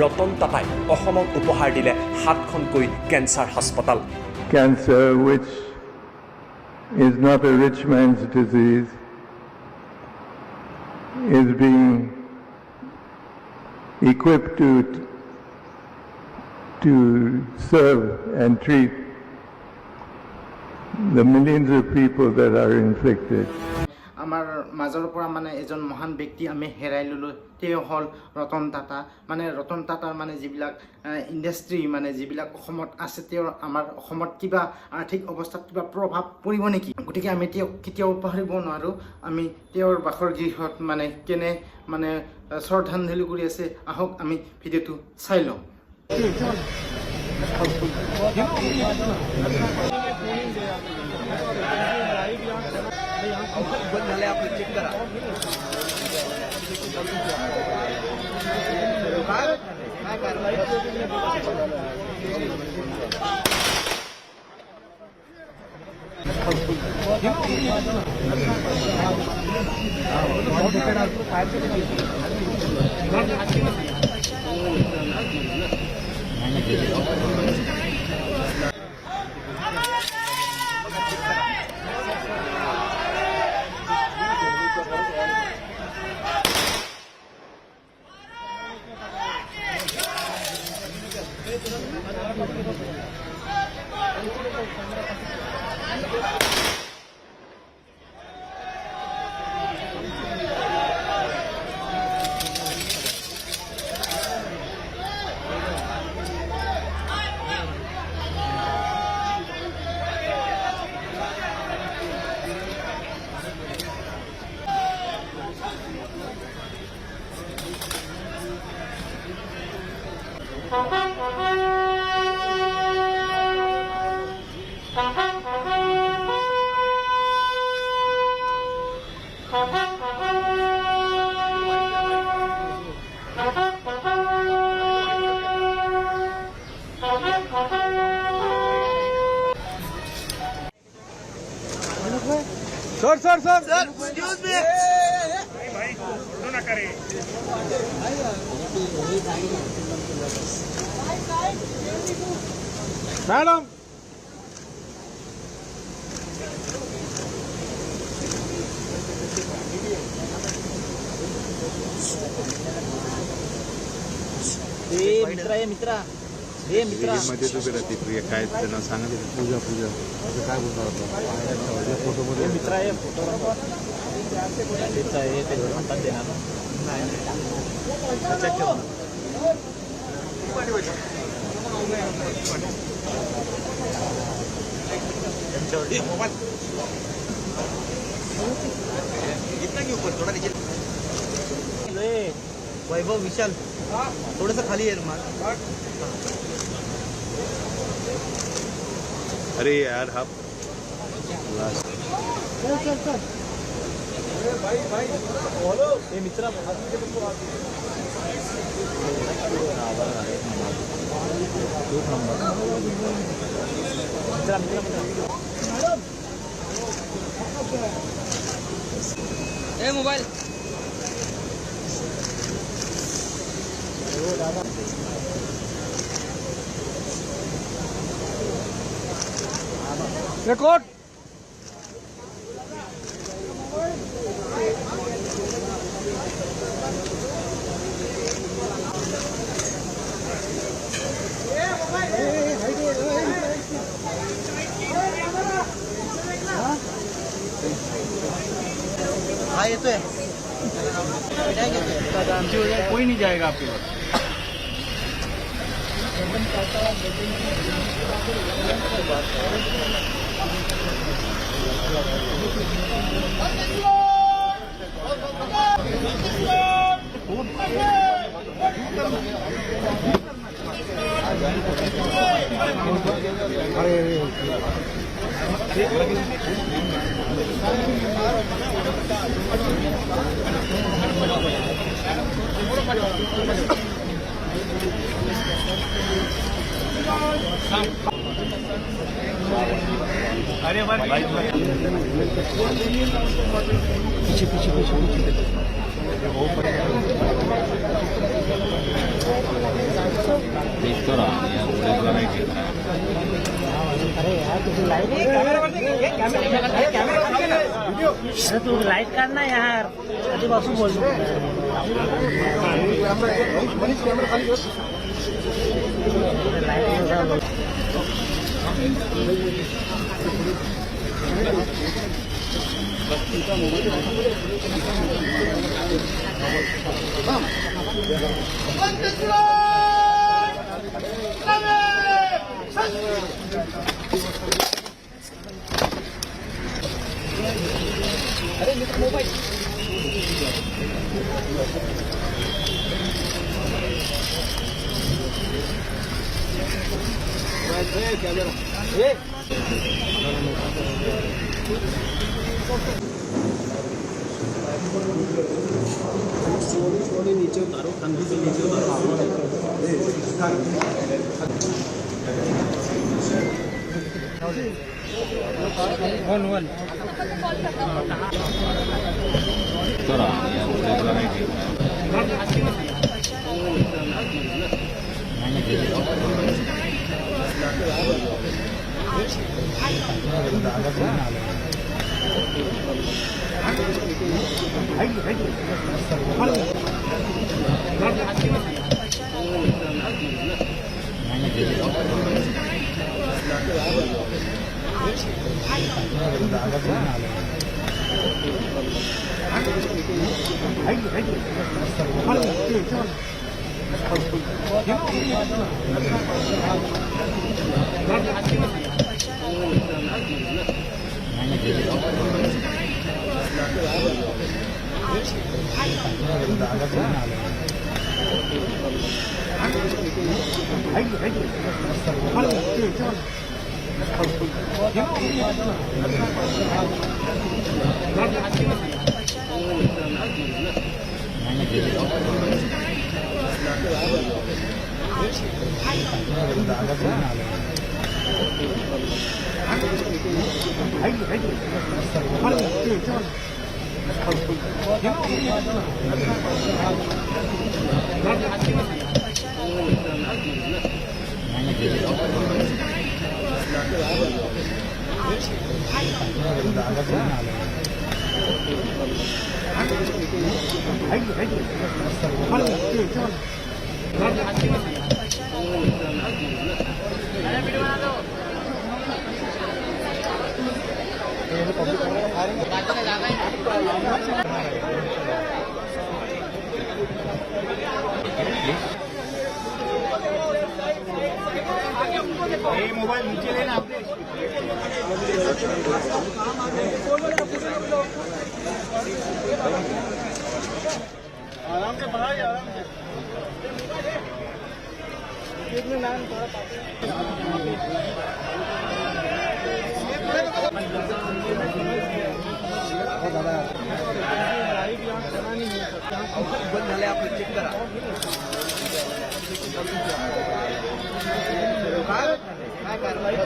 ৰতন টাটাই অসমক উপহাৰ দিলে 7খনকৈ কেঞ্চাৰ হাস্পতাল। Cancer, which is not a rich man's disease, is being equipped to serve and treat the millions of people that are inflicted. আমাৰ মাজৰ পৰা মানে এজন মহান ব্যক্তি আমি হেৰাই ললো, তেওঁ হল ৰতন টাটা। মানে ৰতন টাটাৰ মানে যিবিলাক ইণ্ডাষ্ট্ৰি মানে যিবিলাক অসমত আছে, তেওঁৰ আমাৰ অসমত কিবা আৰ্থিক অৱস্থাত কিবা প্ৰভাৱ পৰিব নেকি? গতিকে আমি তেওঁক কেতিয়াও পাহৰিব নোৱাৰোঁ। আমি তেওঁৰ বাসৰ গৃহত মানে কেনে মানে শ্ৰদ্ধাঞ্জলি কৰি আছে, আহক আমি ভিডিঅ'টো চাই লওঁ। Sir, excuse me. भाई फोटो ना करे। मैडम मित्रा मध्ये तुम्ही राहते प्रिया काय त्यांना सांगा पूजा असं काय बोलणार फोटोमध्ये मित्र आहे, फोटोग्राफर आहे, ते हातात देणार वैभव विशाल थोडस खाली आहे रुमाल। अरे यार हा हे मित्रा मोबाईल रिकॉर्ड हाँ ये तो है, कोई नहीं जाएगा आपके पास। अरे भाई पीछे पीछे पीछे पीछे अरे तू लाईट काढ ना यार आधीपासून बोलतो मोबाइल नीचे लेना आराम से बढ़ाइए आराम से बंद झाले आपण चेक करा काय कारवाई